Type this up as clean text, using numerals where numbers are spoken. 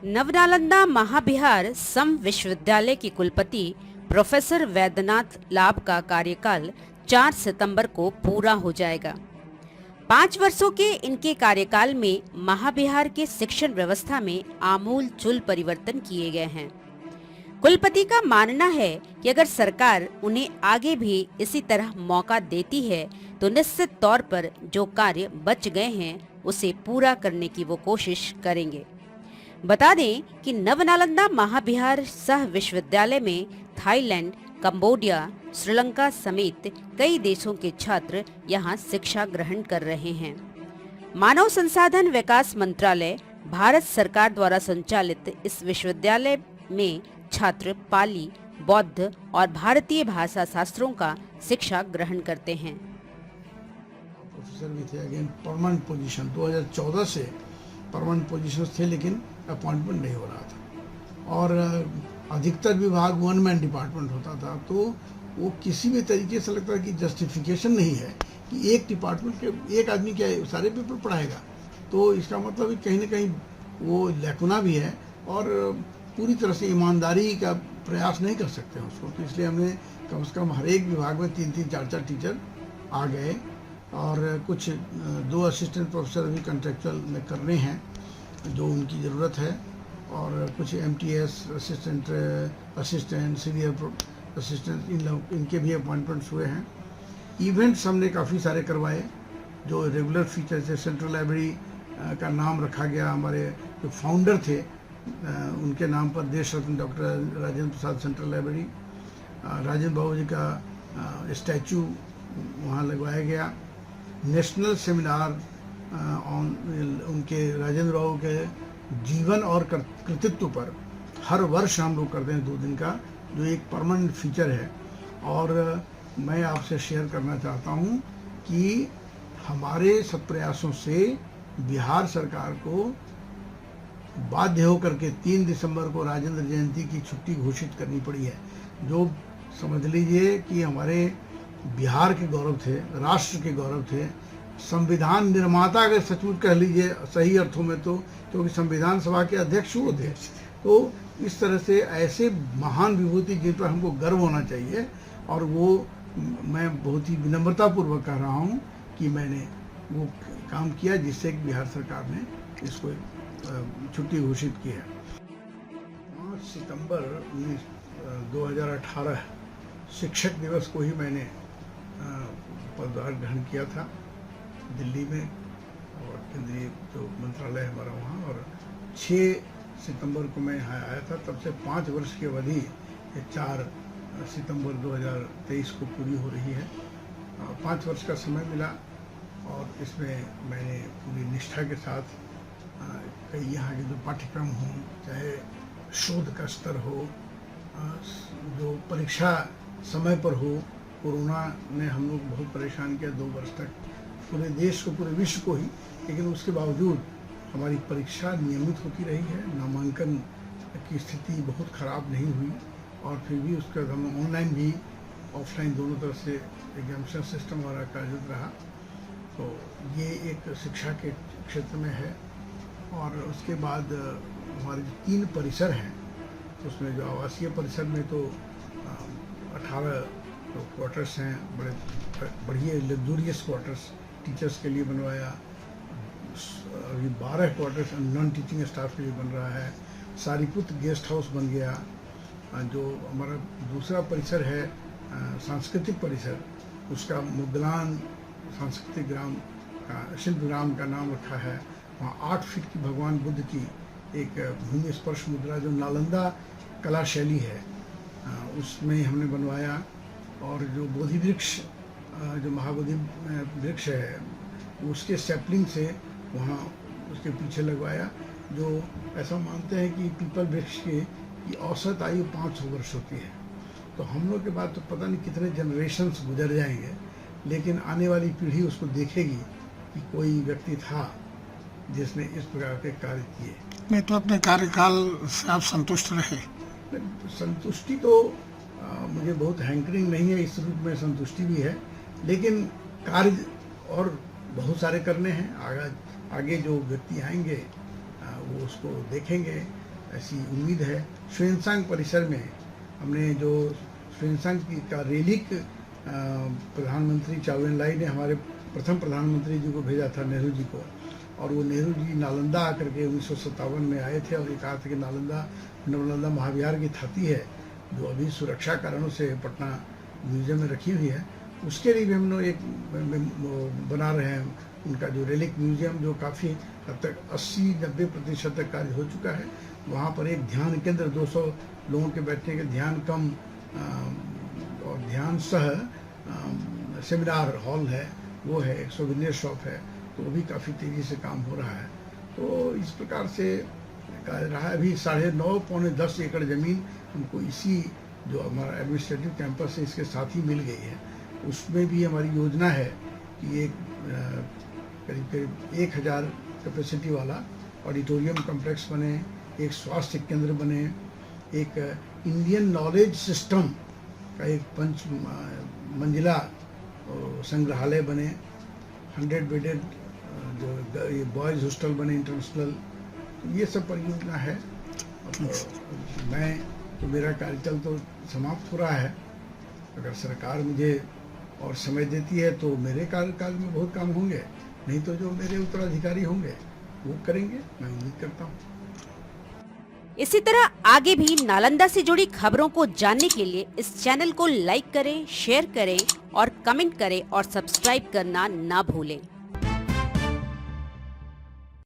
नवनालंदा महाबिहार सम विश्वविद्यालय के कुलपति प्रोफेसर वैद्यनाथ लाभ का कार्यकाल 4 सितंबर को पूरा हो जाएगा। 5 वर्षों के इनके कार्यकाल में महाबिहार के शिक्षण व्यवस्था में आमूल-चूल परिवर्तन किए गए हैं। कुलपति का मानना है कि अगर सरकार उन्हें आगे भी इसी तरह मौका देती है तो निश्चित तौर पर जो कार्य बच गए हैं उसे पूरा करने की वो कोशिश करेंगे। बता दें कि नवनालंदा महाबिहार सह विश्वविद्यालय में थाईलैंड, कंबोडिया, श्रीलंका समेत कई देशों के छात्र यहां शिक्षा ग्रहण कर रहे हैं। मानव संसाधन विकास मंत्रालय, भारत सरकार द्वारा संचालित इस विश्वविद्यालय में छात्र पाली, बौद्ध और भारतीय भाषा शास्त्रों का शिक्षा ग्रहण करते हैं। प्रोफेसर भी थे, अगेन परमानेंट पोजीशन 2014 से परमानेंट पोजीशन थे, लेकिन अपॉइंटमेंट नहीं हो रहा था और अधिकतर विभाग वन मैन डिपार्टमेंट होता था। तो वो किसी भी तरीके से लगता है कि जस्टिफिकेशन नहीं है कि एक डिपार्टमेंट के एक आदमी क्या सारे पेपर पढ़ाएगा। तो इसका मतलब कहीं ना कहीं वो लैकुना भी है और पूरी तरह से ईमानदारी का प्रयास नहीं कर सकते उसको। तो इसलिए हमने कम से कम हर एक विभाग में 3-3, 4-4 टीचर आ गए और कुछ 2 असिस्टेंट प्रोफेसर अभी कॉन्ट्रेक्चुअल में करने हैं जो उनकी ज़रूरत है और कुछ MTS असिस्टेंट सीनियर असिस्टेंट इनके भी अपॉइंटमेंट्स हुए हैं। इवेंट्स हमने काफ़ी सारे करवाए जो रेगुलर फीचर थे। सेंट्रल लाइब्रेरी का नाम रखा गया, हमारे जो फाउंडर थे उनके नाम पर देश रत्न doctor Rajendra Prasad central library, Rajendra बाबू जी का स्टैचू वहाँ लगवाया गया। नेशनल सेमिनार उनके राजेंद्र बाबू के जीवन और कृतित्व पर हर वर्ष हम लोग करते हैं 2 दिन का, जो एक परमानेंट फीचर है। और मैं आपसे शेयर करना चाहता हूँ कि हमारे सब प्रयासों से बिहार सरकार को बाध्य होकर के 3 दिसंबर को राजेंद्र जयंती की छुट्टी घोषित करनी पड़ी है, जो समझ लीजिए कि हमारे बिहार के गौरव थे, राष्ट्र के गौरव थे। संविधान निर्माता अगर सचमुच कह लीजिए सही अर्थों में, तो क्योंकि संविधान सभा के अध्यक्ष वो थे। तो इस तरह से ऐसे महान विभूति जिन पर हमको गर्व होना चाहिए, और वो मैं बहुत ही विनम्रतापूर्वक कह रहा हूँ कि मैंने वो काम किया जिससे बिहार सरकार ने इसको छुट्टी घोषित की है। 5 सितंबर 2018 शिक्षक दिवस को ही मैंने पदभार ग्रहण किया था दिल्ली में, और केंद्रीय जो मंत्रालय है हमारा वहाँ, और 6 सितंबर को मैं यहाँ आया था। तब से 5 वर्ष की अवधि 4 सितंबर 2023 को पूरी हो रही है। 5 वर्ष का समय मिला और इसमें मैंने पूरी निष्ठा के साथ कई यहाँ के जो पाठ्यक्रम हों, चाहे शोध का स्तर हो, जो परीक्षा समय पर हो। कोरोना ने हम लोग बहुत परेशान किया 2 वर्ष तक, पूरे देश को, पूरे विश्व को ही, लेकिन उसके बावजूद हमारी परीक्षा नियमित होती रही है। नामांकन की स्थिति बहुत ख़राब नहीं हुई और फिर भी उसका हम ऑनलाइन भी ऑफलाइन दोनों तरफ से एग्जामिनेशन सिस्टम हमारा कार्यरत रहा। तो ये एक शिक्षा के क्षेत्र में है। और उसके बाद हमारे जो 3 परिसर हैं, उसमें जो आवासीय परिसर में तो 18 क्वार्टर्स हैं, बड़े बढ़िया लग्जूरियस क्वार्टर्स टीचर्स के लिए बनवाया। अभी 12 क्वार्टर्स नॉन टीचिंग स्टाफ के लिए बन रहा है। सारीपुत गेस्ट हाउस बन गया। जो हमारा दूसरा परिसर है सांस्कृतिक परिसर, उसका मुगलान सांस्कृतिक ग्राम का, शिल्प ग्राम का नाम रखा है। वहाँ 8 फीट की भगवान बुद्ध की एक भूमि स्पर्श मुद्रा जो नालंदा कला शैली है उसमें हमने बनवाया। और जो बोधि वृक्ष, जो महाबोधि वृक्ष है, उसके सैपलिंग से वहाँ उसके पीछे लगवाया। जो ऐसा मानते हैं कि पीपल वृक्ष की औसत आयु 500 वर्ष होती है। तो हम लोग के बाद तो पता नहीं कितने जनरेशन्स गुजर जाएंगे, लेकिन आने वाली पीढ़ी उसको देखेगी कि कोई व्यक्ति था जिसने इस प्रकार के कार्य किए। नहीं तो अपने कार्यकाल से आप संतुष्ट रहे? संतुष्टि तो मुझे बहुत हैंकरिंग नहीं है, इस रूप में संतुष्टि भी है, लेकिन कार्य और बहुत सारे करने हैं। आगे जो व्यक्ति आएंगे वो उसको देखेंगे ऐसी उम्मीद है। श्वेनसांग परिसर में हमने जो श्वेनसांग का रेलिक प्रधानमंत्री चाउ एन लाई ने हमारे प्रथम प्रधानमंत्री जी को भेजा था, नेहरू जी को, और वो नेहरू जी नालंदा आकर के 1957 में आए थे और ये कहा था कि नालंदा महाविहार की थाती है जो अभी सुरक्षा कारणों से पटना म्यूजियम में रखी हुई है, उसके लिए भी हम लोग एक बना रहे हैं उनका जो रेलिक म्यूजियम, जो काफ़ी हद तक 80-90% तक कार्य हो चुका है। वहाँ पर एक ध्यान केंद्र 200 लोगों के बैठने के ध्यान कम और ध्यान सह सेमिनार हॉल है, वो है, एक सोवेनियर शॉप है, तो वो भी काफ़ी तेज़ी से काम हो रहा है। तो इस प्रकार से रहा है। अभी 9.5-10 एकड़ ज़मीन हमको इसी जो हमारा एडमिनिस्ट्रेटिव कैंपस है इसके साथ ही मिल गई है। उसमें भी हमारी योजना है कि एक करीब 1000 कैपेसिटी वाला ऑडिटोरियम कॉम्प्लेक्स बने, एक स्वास्थ्य केंद्र बने, एक इंडियन नॉलेज सिस्टम का एक 5 मंजिला संग्रहालय बने, 100 बेडेड जो ये बॉयज़ हॉस्टल बने इंटरनेशनल। तो ये सब परियोजना है। मेरा कार्यकाल तो समाप्त हो रहा है। अगर सरकार मुझे और समय देती है तो मेरे कार्यकाल में बहुत काम होंगे, नहीं तो जो मेरे उत्तराधिकारी होंगे वो करेंगे, मैं उम्मीद करता हूँ। इसी तरह आगे भी नालंदा से जुड़ी खबरों को जानने के लिए इस चैनल को लाइक करें, शेयर करें और कमेंट करें और सब्सक्राइब करना ना भूलें।